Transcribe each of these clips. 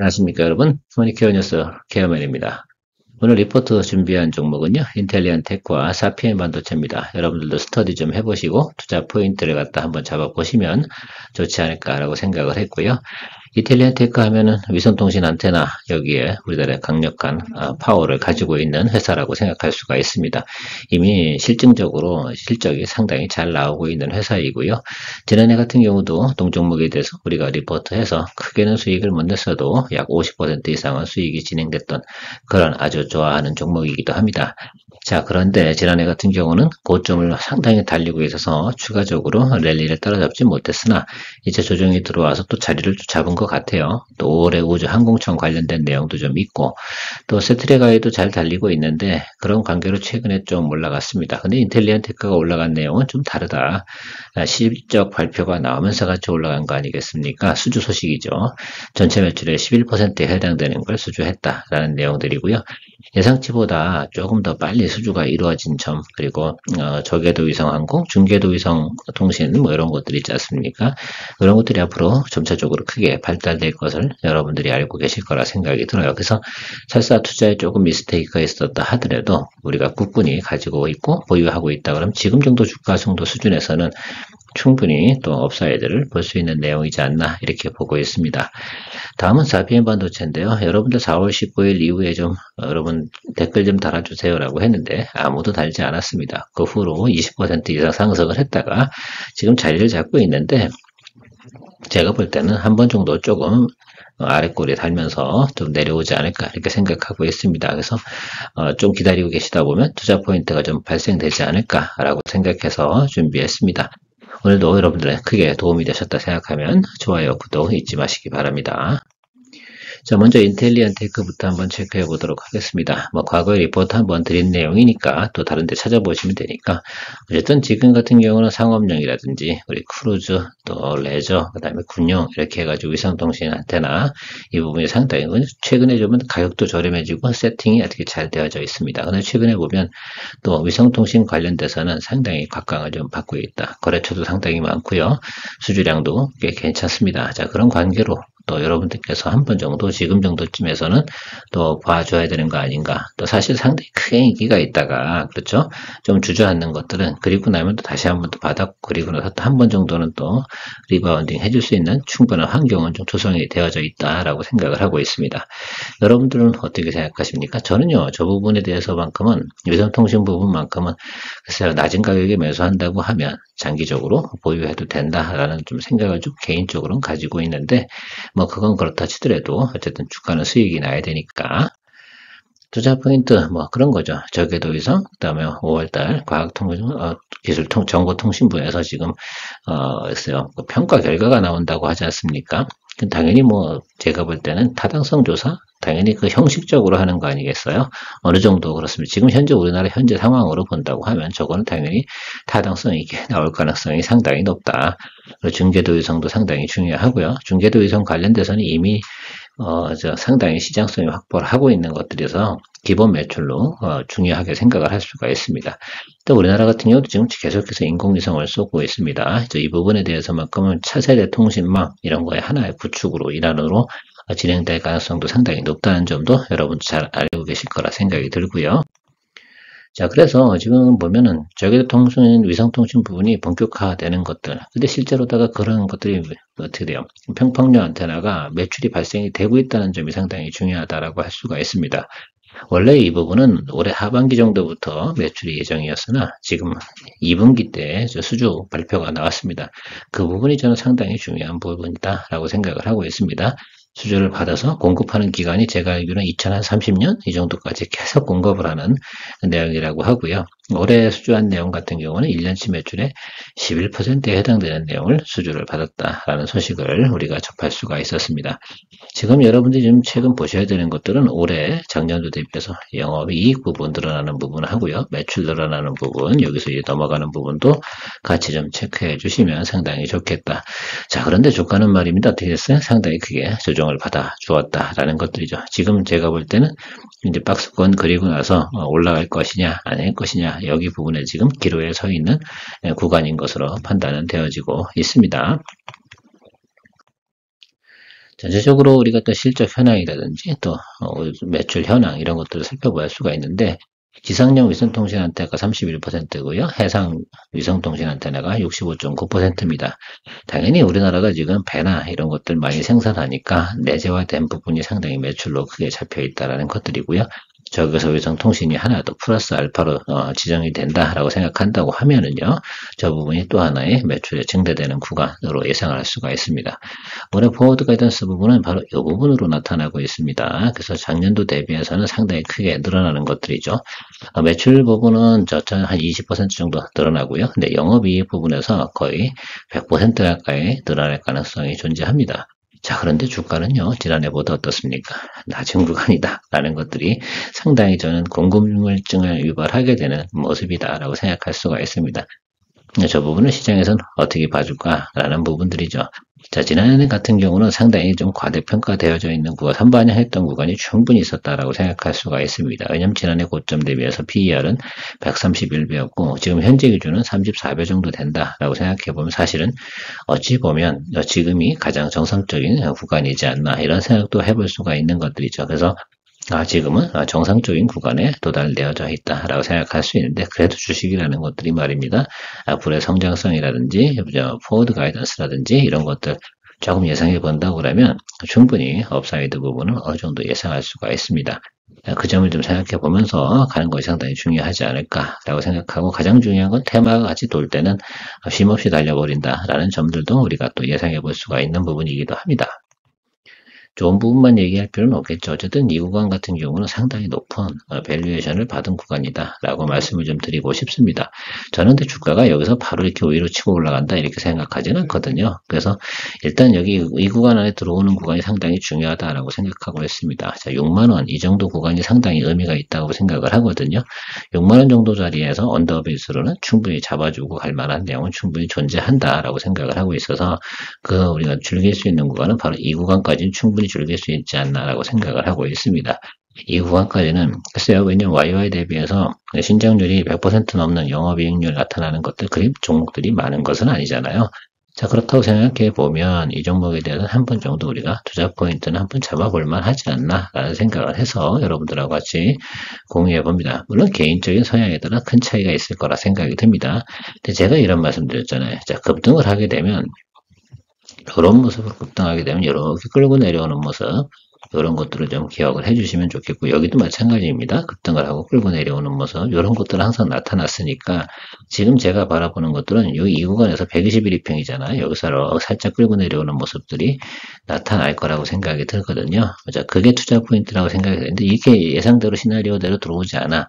안녕하십니까 여러분, 모니케어 뉴스 케어맨입니다. 오늘 리포트 준비한 종목은요, 인텔리안텍과 사피엔 반도체입니다. 여러분들도 스터디 좀 해보시고 투자 포인트를 갖다 한번 잡아보시면 좋지 않을까라고 생각을 했고요. 이탈리안 테크 하면은 위성통신 안테나, 여기에 우리나라의 강력한 파워를 가지고 있는 회사라고 생각할 수가 있습니다. 이미 실증적으로 실적이 상당히 잘 나오고 있는 회사이고요. 지난해 같은 경우도 동종목에 대해서 우리가 리포트해서 크게는 수익을 못 냈어도 약 50% 이상은 수익이 진행됐던 그런 아주 좋아하는 종목이기도 합니다. 자, 그런데 지난해 같은 경우는 고점을 상당히 달리고 있어서 추가적으로 랠리를 따라잡지 못했으나 이제 조정이 들어와서 또 자리를 잡은 것 같아요. 또 올해 우주 항공청 관련된 내용도 좀 있고 또 세트레가에도 잘 달리고 있는데 그런 관계로 최근에 좀 올라갔습니다. 근데 인텔리안 테크가 올라간 내용은 좀 다르다. 실적 발표가 나오면서 같이 올라간 거 아니겠습니까? 수주 소식이죠. 전체 매출의 11%에 해당되는 걸 수주했다라는 내용들이고요. 예상치보다 조금 더 빨리 수주가 이루어진 점, 그리고 저궤도 위성 항공, 중궤도 위성 통신 뭐 이런 것들 있지 않습니까? 그런 것들이 앞으로 점차적으로 크게 발달될 것을 여러분들이 알고 계실 거라 생각이 들어요. 그래서 설사 투자에 조금 미스테이크가 있었다 하더라도 우리가 국군이 가지고 있고 보유하고 있다 그러면 지금 정도 주가 정도 수준에서는 충분히 또 업사이드를 볼 수 있는 내용이지 않나 이렇게 보고 있습니다. 다음은 사피엔 반도체인데요. 여러분들 4월 15일 이후에 좀 여러분 댓글 좀 달아주세요라고 했는데 아무도 달지 않았습니다. 그 후로 20% 이상 상승을 했다가 지금 자리를 잡고 있는데 제가 볼 때는 한 번 정도 조금 아랫골에 달면서 좀 내려오지 않을까 이렇게 생각하고 있습니다. 그래서 좀 기다리고 계시다 보면 투자 포인트가 좀 발생되지 않을까라고 생각해서 준비했습니다. 오늘도 여러분들의 크게 도움이 되셨다 생각하면 좋아요, 구독 잊지 마시기 바랍니다. 자, 먼저 인텔리안 테크부터 한번 체크해 보도록 하겠습니다. 뭐 과거에 리포트 한번 드린 내용이니까 또 다른 데 찾아보시면 되니까 어쨌든 지금 같은 경우는 상업용이라든지 우리 크루즈 또 레저 그다음에 군용 이렇게 해가지고 위성통신 안테나 이 부분이 상당히 최근에 좀 가격도 저렴해지고 세팅이 어떻게 잘 되어져 있습니다. 근데 최근에 보면 또 위성통신 관련돼서는 상당히 각광을 좀 받고 있다. 거래처도 상당히 많고요. 수주량도 꽤 괜찮습니다. 자, 그런 관계로 또 여러분들께서 한 번 정도 지금 정도쯤에서는 또 봐줘야 되는 거 아닌가. 또 사실 상당히 크게 인기가 있다가 그렇죠. 좀 주저앉는 것들은 그리고 나면 또 다시 한 번 또 바닥 그리고 나서 또 한 번 정도는 또 리바운딩 해줄 수 있는 충분한 환경은 좀 조성이 되어져 있다라고 생각을 하고 있습니다. 여러분들은 어떻게 생각하십니까? 저는요, 저 부분에 대해서만큼은 위성통신 부분만큼은 글쎄요, 낮은 가격에 매수한다고 하면 장기적으로 보유해도 된다라는 좀 생각을 좀 개인적으로는 가지고 있는데 뭐 그건 그렇다 치더라도 어쨌든 주가는 수익이 나야 되니까 투자 포인트 뭐 그런 거죠. 저궤도 위성 그다음에 5월달 과학통신 정보통신부에서 지금 글쎄요 평가 결과가 나온다고 하지 않습니까? 당연히 뭐 제가 볼 때는 타당성 조사 당연히 그 형식적으로 하는 거 아니겠어요? 어느 정도 그렇습니다. 지금 현재 우리나라 현재 상황으로 본다고 하면 저거는 당연히 타당성 있게 나올 가능성이 상당히 높다. 중궤도 위성도 상당히 중요하고요. 중궤도 위성 관련돼서는 이미 상당히 시장성이 확보를 하고 있는 것들에서 기본 매출로 중요하게 생각을 할 수가 있습니다. 또 우리나라 같은 경우도 지금 계속해서 인공위성을 쏘고 있습니다. 이 부분에 대해서만큼은 차세대 통신망 이런 거에 하나의 구축으로 일환으로 진행될 가능성도 상당히 높다는 점도 여러분도 잘 알고 계실 거라 생각이 들고요. 자, 그래서 지금 보면은 저궤도 통신, 위성통신 부분이 본격화되는 것들. 근데 실제로다가 그런 것들이 어떻게 돼요? 평평용 안테나가 매출이 발생이 되고 있다는 점이 상당히 중요하다라고 할 수가 있습니다. 원래 이 부분은 올해 하반기 정도부터 매출이 예정이었으나 지금 2분기 때 수주 발표가 나왔습니다. 그 부분이 저는 상당히 중요한 부분이다라고 생각을 하고 있습니다. 수주를 받아서 공급하는 기간이 제가 알기로는 2030년 이 정도까지 계속 공급을 하는 내용이라고 하고요. 올해 수주한 내용 같은 경우는 1년치 매출의 11%에 해당되는 내용을 수주를 받았다라는 소식을 우리가 접할 수가 있었습니다. 지금 여러분들이 좀 최근 보셔야 되는 것들은 올해 작년도 대비해서 영업이익 부분 늘어나는 부분 하고요. 매출 늘어나는 부분 여기서 이제 넘어가는 부분도 같이 좀 체크해 주시면 상당히 좋겠다. 자, 그런데 주가는 말입니다. 어떻게 됐어요? 상당히 크게 조정을 받아 주었다라는 것들이죠. 지금 제가 볼 때는 이제 박스권 그리고 나서 올라갈 것이냐 아닐 것이냐 여기 부분에 지금 기로에 서 있는 구간인 것으로 판단은 되어지고 있습니다. 전체적으로 우리가 또 실적 현황이라든지 또 매출 현황 이런 것들을 살펴볼 수가 있는데 지상용 위성통신 안테나가 31%고요. 해상 위성통신 안테나가 65.9%입니다. 당연히 우리나라가 지금 배나 이런 것들 많이 생산하니까 내재화된 부분이 상당히 매출로 크게 잡혀 있다는 것들이고요. 저기서 위성통신이 하나 더 플러스 알파로 지정이 된다라고 생각한다고 하면은요. 저 부분이 또 하나의 매출에 증대되는 구간으로 예상할 수가 있습니다. 올해 포워드 가이던스 부분은 바로 이 부분으로 나타나고 있습니다. 그래서 작년도 대비해서는 상당히 크게 늘어나는 것들이죠. 매출 부분은 한 20% 정도 늘어나고요. 근데 영업이익 부분에서 거의 100% 가까이 늘어날 가능성이 존재합니다. 자, 그런데 주가는요, 지난해보다 어떻습니까? 낮은 구간이다. 라는 것들이 상당히 저는 궁금증을 유발하게 되는 모습이다라고 생각할 수가 있습니다. 저 부분은 시장에서는 어떻게 봐줄까라는 부분들이죠. 자, 지난해 같은 경우는 상당히 좀 과대평가되어져 있는 구간, 선반영했던 구간이 충분히 있었다라고 생각할 수가 있습니다. 왜냐하면 지난해 고점 대비해서 PER은 131배였고 지금 현재 기준은 34배 정도 된다라고 생각해보면 사실은 어찌 보면 지금이 가장 정상적인 구간이지 않나 이런 생각도 해볼 수가 있는 것들이죠. 그래서 지금은 정상적인 구간에 도달되어져 있다라고 생각할 수 있는데 그래도 주식이라는 것들이 말입니다. 앞으로의 성장성이라든지 포워드 가이던스라든지 이런 것들 조금 예상해 본다고 그러면 충분히 업사이드 부분은 어느 정도 예상할 수가 있습니다. 그 점을 좀 생각해 보면서 가는 것이 상당히 중요하지 않을까라고 생각하고 가장 중요한 건 테마가 같이 돌 때는 쉼없이 달려버린다라는 점들도 우리가 또 예상해 볼 수가 있는 부분이기도 합니다. 좋은 부분만 얘기할 필요는 없겠죠. 어쨌든 이 구간 같은 경우는 상당히 높은 밸류에이션을 받은 구간이다 라고 말씀을 좀 드리고 싶습니다. 저는 근데 주가가 여기서 바로 이렇게 위로 치고 올라간다 이렇게 생각하지는 않거든요. 그래서 일단 여기 이 구간 안에 들어오는 구간이 상당히 중요하다라고 생각하고 있습니다. 자, 6만원 이 정도 구간이 상당히 의미가 있다고 생각을 하거든요. 6만원 정도 자리에서 언더베이스로는 충분히 잡아주고 갈 만한 내용은 충분히 존재한다라고 생각을 하고 있어서 우리가 즐길 수 있는 구간은 바로 이 구간까지는 충분히 즐길 수 있지 않나라고 생각을 하고 있습니다. 이 구간까지는 글쎄요, 왜냐면 YY 대비해서 신장률이 100% 넘는 영업이익률 나타나는 것들, 그림 종목들이 많은 것은 아니잖아요. 자, 그렇다고 생각해 보면 이 종목에 대해서 한 번 정도 우리가 투자 포인트는 한번 잡아볼 만하지 않나라는 생각을 해서 여러분들하고 같이 공유해 봅니다. 물론 개인적인 성향에 따라 큰 차이가 있을 거라 생각이 듭니다. 근데 제가 이런 말씀 드렸잖아요. 자, 급등을 하게 되면 이런 모습으로 급등하게 되면 이렇게 끌고 내려오는 모습 이런 것들을 좀 기억을 해주시면 좋겠고 여기도 마찬가지입니다. 급등을 하고 끌고 내려오는 모습 이런 것들은 항상 나타났으니까 지금 제가 바라보는 것들은 이 구간에서 121 2평이잖아요. 여기서 살짝 끌고 내려오는 모습들이 나타날 거라고 생각이 들거든요. 자, 그게 투자 포인트라고 생각이 되는데 이게 예상대로 시나리오대로 들어오지 않아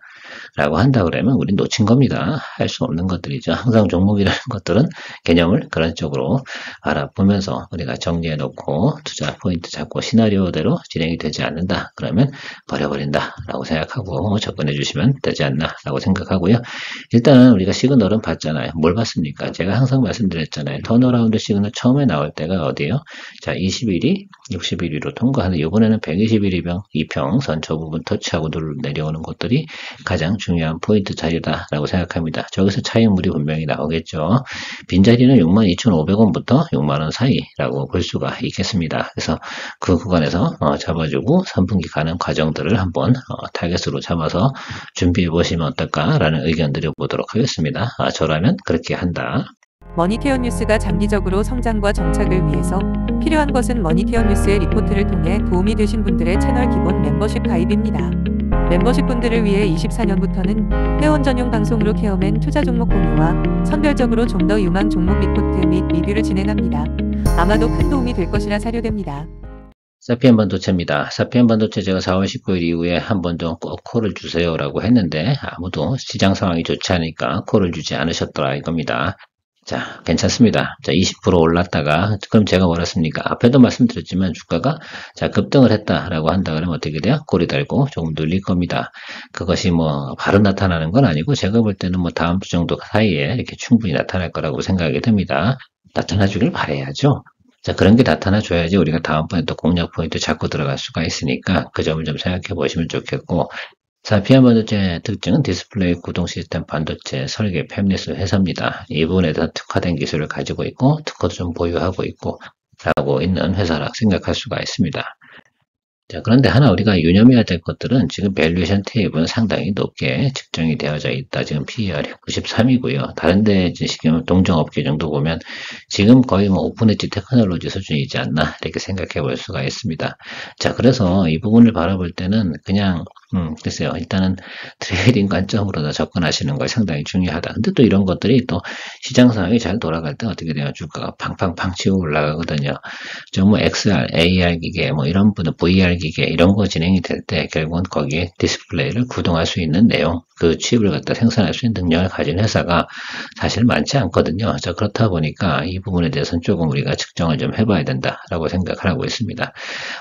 라고 한다 그러면 우린 놓친 겁니다. 할 수 없는 것들이죠. 항상 종목이라는 것들은 개념을 그런 쪽으로 알아보면서 우리가 정리해 놓고 투자 포인트 잡고 시나리오대로 진행이 되지 않는다. 그러면 버려버린다 라고 생각하고 접근해 주시면 되지 않나 라고 생각하고요. 일단 우리가 시그널은 봤잖아요. 뭘 봤습니까? 제가 항상 말씀드렸잖아요. 턴어라운드 시그널 처음에 나올 때가 어디요? 자, 21이 61위로 통과하는 이번에는 121 2평 선 저 부분 터치하고 내려오는 것들이 가장 중요한 포인트 자리다라고 생각합니다. 저기서 차익물이 분명히 나오겠죠. 빈자리는 62,500원부터 6만원 사이라고 볼 수가 있겠습니다. 그래서 그 구간에서 잡아주고 3분기 가는 과정들을 한번 타겟으로 잡아서 준비해 보시면 어떨까라는 의견 드려보도록 하겠습니다. 저라면 그렇게 한다. 머니케어 뉴스가 장기적으로 성장과 정착을 위해서 필요한 것은 머니케어 뉴스의 리포트를 통해 도움이 되신 분들의 채널 기본 멤버십 가입입니다. 멤버십 분들을 위해 24년부터는 회원 전용 방송으로 케어맨 투자 종목 공유와 선별적으로 좀 더 유망 종목 리포트 및 리뷰를 진행합니다. 아마도 큰 도움이 될 것이라 사료됩니다. 사피엔 반도체입니다. 사피엔 반도체 제가 4월 19일 이후에 한 번 더 꼭 콜을 주세요라고 했는데 아무도 시장 상황이 좋지 않으니까 콜을 주지 않으셨더라 이겁니다. 자, 괜찮습니다. 자, 20% 올랐다가, 그럼 제가 뭐랬습니까? 앞에도 말씀드렸지만 주가가, 자, 급등을 했다라고 한다 그러면 어떻게 돼요? 꼬리 달고 조금 눌릴 겁니다. 그것이 바로 나타나는 건 아니고, 제가 볼 때는 다음 주 정도 사이에 이렇게 충분히 나타날 거라고 생각이 듭니다. 나타나주길 바라야죠. 자, 그런 게 나타나줘야지 우리가 다음번에 또 공략 포인트 잡고 들어갈 수가 있으니까 그 점을 좀 생각해 보시면 좋겠고, 사피엔 반도체 특징은 디스플레이 구동 시스템 반도체 설계 팹리스 회사입니다. 이 부분에 대한 특화된 기술을 가지고 있고 특허도 좀 보유하고 있고 하고 있는 회사라 생각할 수가 있습니다. 자, 그런데 하나 우리가 유념해야 될 것들은 지금 밸류에이션 테이블은 상당히 높게 측정이 되어져 있다. 지금 PER이 93이고요. 다른데 지금 동종업계 정도 보면 지금 거의 뭐 오픈 엣지 테크놀로지 수준이지 않나 이렇게 생각해 볼 수가 있습니다. 자, 그래서 이 부분을 바라볼 때는 그냥 글쎄요. 일단은 트레이딩 관점으로 접근하시는 거 상당히 중요하다. 근데 또 이런 것들이 또 시장 상황이 잘 돌아갈 때 어떻게 돼요? 주가가 팡팡팡 치고 올라가거든요. 정말 XR, AR 기계, 뭐 이런 분은 VR 기계 이런 거 진행이 될 때 결국은 거기에 디스플레이를 구동할 수 있는 내용, 그 칩을 갖다 생산할 수 있는 능력을 가진 회사가 사실 많지 않거든요. 자, 그렇다 보니까 이 부분에 대해서는 조금 우리가 측정을 좀 해봐야 된다라고 생각을 하고 있습니다.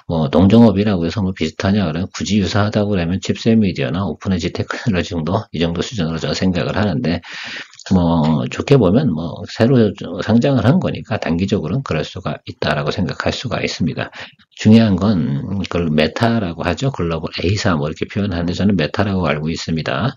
뭐 동종업이라고 해서 뭐 비슷하냐 그러면 굳이 유사하다고 그러면 칩셋 미디어나 오픈에지 테크놀로지 정도 이 정도 수준으로 저는 생각을 하는데 뭐 좋게 보면 뭐 새로 상장을 한 거니까 단기적으로는 그럴 수가 있다라고 생각할 수가 있습니다. 중요한 건 그걸 메타라고 하죠. 글로벌 A사 뭐 이렇게 표현하는데 저는 메타라고 알고 있습니다.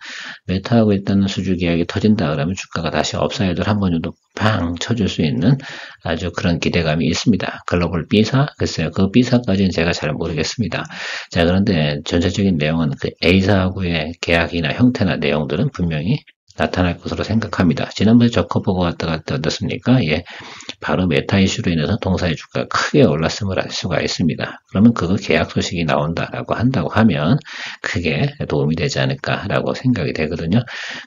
메타하고 일단은 수주 계약이 터진다 그러면 주가가 다시 업사이드를 한 번 정도 팡 쳐줄 수 있는 아주 그런 기대감이 있습니다. 글로벌 B사 글쎄요. 그 B사까지는 제가 잘 모르겠습니다. 자, 그런데 전체적인 내용은 그 A사하고의 계약이나 형태나 내용들은 분명히 나타날 것으로 생각합니다. 지난번에 저커버거 갔다 갈 때 어떻습니까? 예, 바로 메타 이슈로 인해서 동사의 주가가 크게 올랐음을 알 수가 있습니다. 그러면 그거 계약 소식이 나온다라고 한다고 하면 크게 도움이 되지 않을까라고 생각이 되거든요.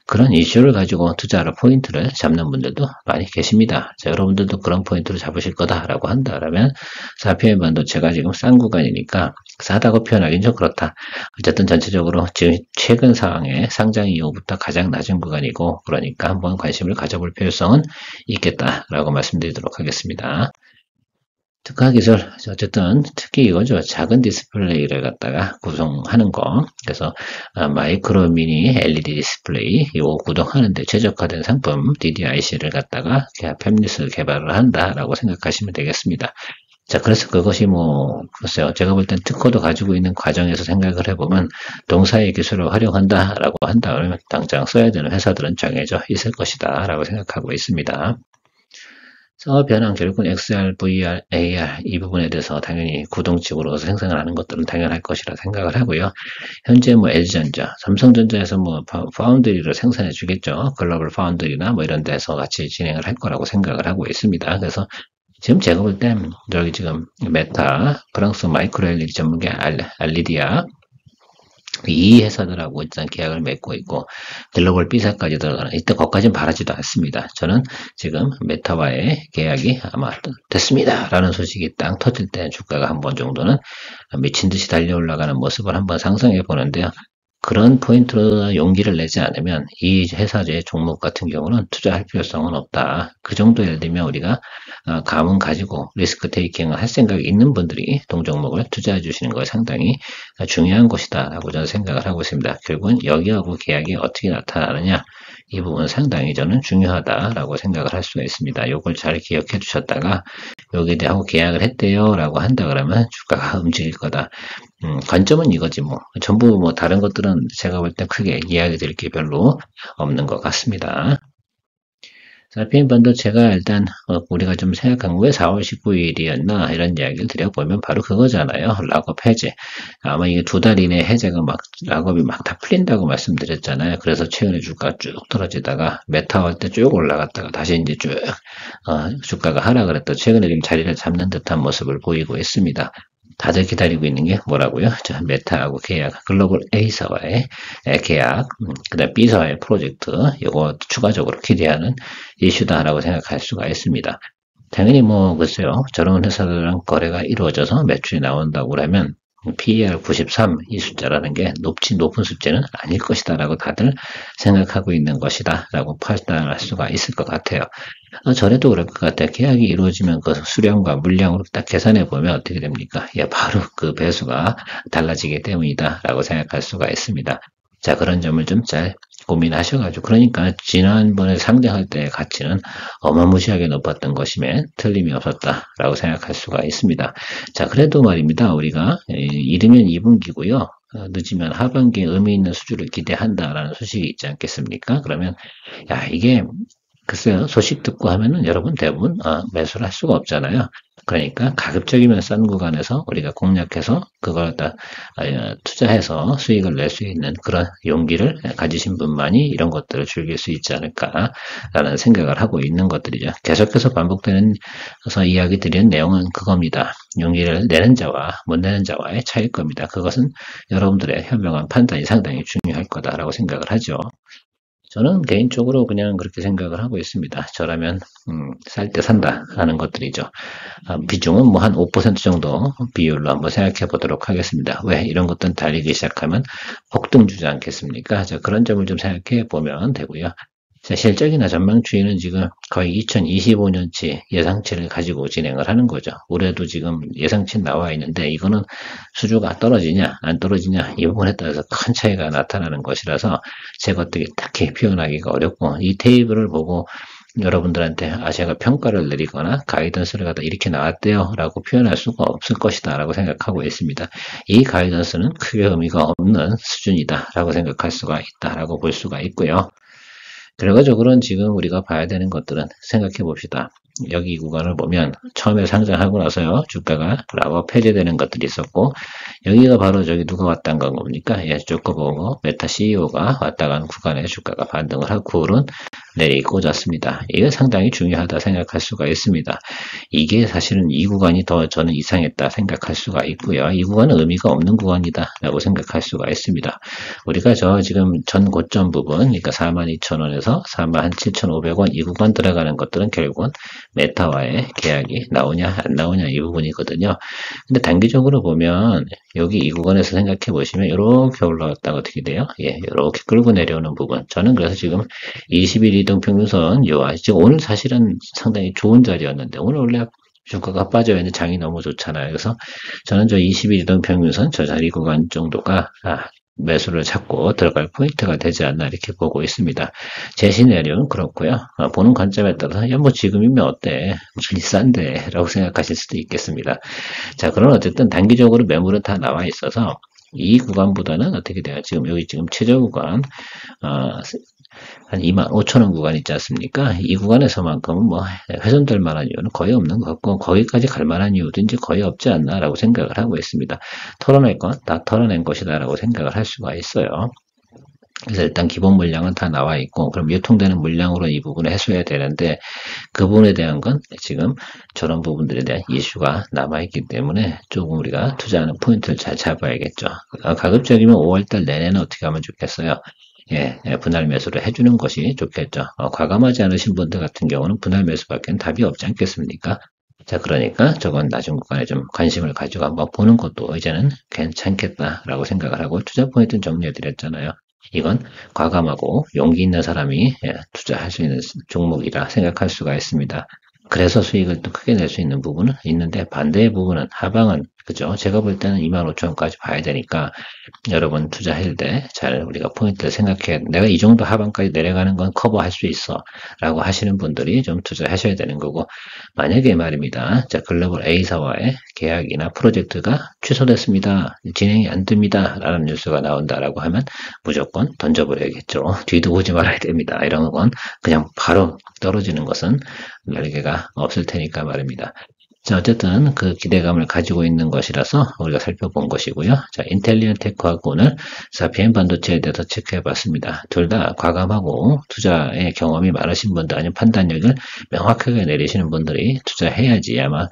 그런 이슈를 가지고 투자로 포인트를 잡는 분들도 많이 계십니다. 자, 여러분들도 그런 포인트를 잡으실 거다라고 한다라면 사피엔 반도체가 지금 싼 구간이니까 싸다고 표현하기는 좀 그렇다. 어쨌든 전체적으로 지금 최근 상황에 상장 이후부터 가장 낮은 구간이고 그러니까 한번 관심을 가져볼 필요성은 있겠다라고 말씀드리도록 하겠습니다. 특화 기술, 어쨌든 특히 이거죠. 작은 디스플레이를 갖다가 구성하는 거. 그래서 마이크로 미니 LED 디스플레이 이거 구동하는데 최적화된 상품 DDIC를 갖다가 팹리스 개발을 한다라고 생각하시면 되겠습니다. 자, 그래서 그것이 뭐, 글쎄요. 제가 볼 땐 특허도 가지고 있는 과정에서 생각을 해보면 동사의 기술을 활용한다라고 한다 그러면 당장 써야 되는 회사들은 정해져 있을 것이다 라고 생각하고 있습니다. 사업 변환 결국은 XR, VR, AR 이 부분에 대해서 당연히 구동식으로 생산을 하는 것들은 당연할 것이라 생각을 하고요. 현재 뭐 LG전자, 삼성전자에서 뭐 파운드리를 생산해 주겠죠. 글로벌 파운드리나 뭐 이런 데서 같이 진행을 할 거라고 생각을 하고 있습니다. 그래서 지금 제가 볼 땐 저기 지금 메타, 프랑스 마이크로 LED 전문기 알리디아 이 회사들하고 일단 계약을 맺고 있고 글로벌 B사까지 들어가는 이때 거기까지는 바라지도 않습니다. 저는 지금 메타와의 계약이 아마 됐습니다 라는 소식이 땅 터질 때 주가가 한 번 정도는 미친 듯이 달려 올라가는 모습을 한번 상상해 보는데요. 그런 포인트로 용기를 내지 않으면 이 회사의 종목 같은 경우는 투자할 필요성은 없다. 그 정도 예를 들면 우리가 감은 가지고 리스크 테이킹을 할 생각이 있는 분들이 동종목을 투자해 주시는 거 상당히 중요한 것이다 라고 저는 생각을 하고 있습니다. 결국은 여기하고 계약이 어떻게 나타나느냐 이 부분은 상당히 저는 중요하다라고 생각을 할 수가 있습니다. 이걸 잘 기억해 두셨다가 여기에 대하고 계약을 했대요 라고 한다 그러면 주가가 움직일 거다. 관점은 이거지 뭐. 전부 뭐 다른 것들은 제가 볼 때 크게 이야기 드릴 게 별로 없는 것 같습니다. 사피엔 반도체가 일단 우리가 좀 생각한 게 4월 19일이었나 이런 이야기를 드려보면 바로 그거잖아요. 락업 해제. 아마 이게 2달 이내 해제가 막 락업이 막 다 풀린다고 말씀드렸잖아요. 그래서 최근에 주가가 쭉 떨어지다가 메타 할 때 쭉 올라갔다가 다시 이제 쭉 주가가 하락을 했다. 최근에 지금 자리를 잡는 듯한 모습을 보이고 있습니다. 다들 기다리고 있는 게 뭐라고요? 저 메타하고 계약, 글로벌 A사와의 계약, 그 다음 B사와의 프로젝트, 이거 추가적으로 기대하는 이슈다라고 생각할 수가 있습니다. 당연히 뭐, 글쎄요, 저런 회사들랑 거래가 이루어져서 매출이 나온다고 그러면 PER 93 이 숫자라는 게 높은 숫자는 아닐 것이다라고 다들 생각하고 있는 것이다라고 판단할 수가 있을 것 같아요. 전에도 그럴 것 같아요. 계약이 이루어지면 그 수량과 물량으로 딱 계산해 보면 어떻게 됩니까? 예, 바로 그 배수가 달라지기 때문이다라고 생각할 수가 있습니다. 자, 그런 점을 좀 잘 고민하셔가지고 그러니까 지난번에 상장할 때의 가치는 어마무시하게 높았던 것이면 틀림이 없었다라고 생각할 수가 있습니다. 자, 그래도 말입니다. 우리가 이르면 2분기고요. 늦으면 하반기에 의미 있는 수주를 기대한다라는 소식이 있지 않겠습니까? 그러면 야 이게 글쎄요, 소식 듣고 하면은 여러분 대부분 매수를 할 수가 없잖아요. 그러니까 가급적이면 싼 구간에서 우리가 공략해서 그걸 갖다 투자해서 수익을 낼 수 있는 그런 용기를 가지신 분만이 이런 것들을 즐길 수 있지 않을까라는 생각을 하고 있는 것들이죠. 계속해서 반복되면서 이야기 드리는 내용은 그겁니다. 용기를 내는 자와 못 내는 자와의 차이일 겁니다. 그것은 여러분들의 현명한 판단이 상당히 중요할 거다라고 생각을 하죠. 저는 개인적으로 그냥 그렇게 생각을 하고 있습니다. 저라면 살 때 산다 하는 것들이죠. 비중은 뭐 한 5% 정도 비율로 한번 생각해 보도록 하겠습니다. 왜? 이런 것들은 달리기 시작하면 폭등 주지 않겠습니까? 자, 그런 점을 좀 생각해 보면 되고요. 자, 실적이나 전망추이는 지금 거의 2025년치 예상치를 가지고 진행을 하는 거죠. 올해도 지금 예상치 나와 있는데 이거는 수주가 떨어지냐 안 떨어지냐 이 부분에 따라서 큰 차이가 나타나는 것이라서 제 것들이 딱히 표현하기가 어렵고 이 테이블을 보고 여러분들한테 제가 평가를 내리거나 가이던스를 갖다 이렇게 나왔대요 라고 표현할 수가 없을 것이다 라고 생각하고 있습니다. 이 가이던스는 크게 의미가 없는 수준이다 라고 생각할 수가 있다 라고 볼 수가 있고요. 결과적으로는 지금 우리가 봐야 되는 것들은 생각해 봅시다. 여기 이 구간을 보면 처음에 상장하고 나서요 주가가 락업 해제되는 것들이 있었고 여기가 바로 저기 누가 왔다는 건 겁니까? 예, 조커버거 메타 CEO가 왔다 간 구간에 주가가 반등을 하고 그런 내리 꽂았습니다. 이게 상당히 중요하다 생각할 수가 있습니다. 이게 사실은 이 구간이 더 저는 이상했다 생각할 수가 있고요. 이 구간은 의미가 없는 구간이다 라고 생각할 수가 있습니다. 우리가 저 지금 전 고점 부분 그러니까 42,000원에서 47,500원 이 구간 들어가는 것들은 결국은 메타와의 계약이 나오냐 안 나오냐 이 부분이거든요. 근데 단기적으로 보면 여기 이 구간에서 생각해 보시면 이렇게 올라갔다가 어떻게 돼요? 예, 이렇게 끌고 내려오는 부분. 저는 그래서 지금 20일 이동평균선 지금 오늘 사실은 상당히 좋은 자리였는데 오늘 원래 주가가 빠져 있는 장이 너무 좋잖아요. 그래서 저는 저 20일 이동평균선 저 자리 구간 정도가 매수를 찾고 들어갈 포인트가 되지 않나 이렇게 보고 있습니다. 제 시나리오는 그렇고요. 보는 관점에 따라서 야 뭐 지금이면 어때? 비싼데 라고 생각하실 수도 있겠습니다. 자, 그럼 어쨌든 단기적으로 매물은 다 나와 있어서 이 구간보다는 어떻게 돼요? 지금 최저 구간 한 25,000원 구간 있지 않습니까? 이 구간에서만큼은 뭐 훼손될 만한 이유는 거의 없는 것 같고 거기까지 갈 만한 이유도 이제 거의 없지 않나 라고 생각을 하고 있습니다. 털어낼 건 다 털어낸 것이다 라고 생각을 할 수가 있어요. 그래서 일단 기본 물량은 다 나와 있고 그럼 유통되는 물량으로 이 부분을 해소해야 되는데 그 부분에 대한 건 지금 저런 부분들에 대한 이슈가 남아있기 때문에 조금 우리가 투자하는 포인트를 잘 잡아야겠죠. 가급적이면 5월달 내내는 어떻게 하면 좋겠어요? 예, 분할 매수를 해주는 것이 좋겠죠. 과감하지 않으신 분들 같은 경우는 분할 매수밖에 답이 없지 않겠습니까? 자, 그러니까 저건 낮은 구간에 좀 관심을 가지고 한번 보는 것도 이제는 괜찮겠다라고 생각을 하고 투자 포인트는 정리해드렸잖아요. 이건 과감하고 용기 있는 사람이 투자할 수 있는 종목이라 생각할 수가 있습니다. 그래서 수익을 또 크게 낼 수 있는 부분은 있는데 반대의 부분은 하방은 그죠? 제가 볼 때는 25,000원까지 봐야 되니까 여러분 투자할 때 잘 우리가 포인트를 생각해 내가 이 정도 하방까지 내려가는 건 커버할 수 있어 라고 하시는 분들이 좀 투자하셔야 되는 거고 만약에 말입니다. 자, 글로벌 A사와의 계약이나 프로젝트가 취소됐습니다. 진행이 안 됩니다. 라는 뉴스가 나온다라고 하면 무조건 던져버려야겠죠. 뒤도 보지 말아야 됩니다. 이런 건 그냥 바로 떨어지는 것은 날개가 없을 테니까 말입니다. 자, 어쨌든 그 기대감을 가지고 있는 것이라서 우리가 살펴본 것이고요. 자, 인텔리언 테크하고 오늘 사피엔 반도체에 대해서 체크해 봤습니다. 둘 다 과감하고 투자의 경험이 많으신 분들 아니면 판단력을 명확하게 내리시는 분들이 투자해야지 아마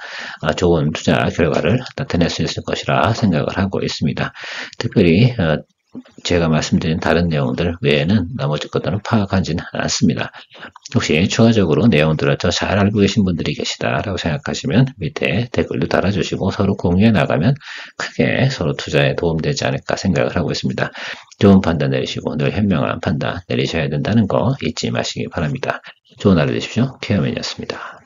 좋은 투자 결과를 나타낼 수 있을 것이라 생각을 하고 있습니다. 특별히 제가 말씀드린 다른 내용들 외에는 나머지 것들은 파악하지는 않습니다. 혹시 추가적으로 내용들을 더 잘 알고 계신 분들이 계시다라고 생각하시면 밑에 댓글도 달아주시고 서로 공유해 나가면 크게 서로 투자에 도움되지 않을까 생각을 하고 있습니다. 좋은 판단 내리시고 늘 현명한 판단 내리셔야 된다는 거 잊지 마시기 바랍니다. 좋은 하루 되십시오. 케어맨이었습니다.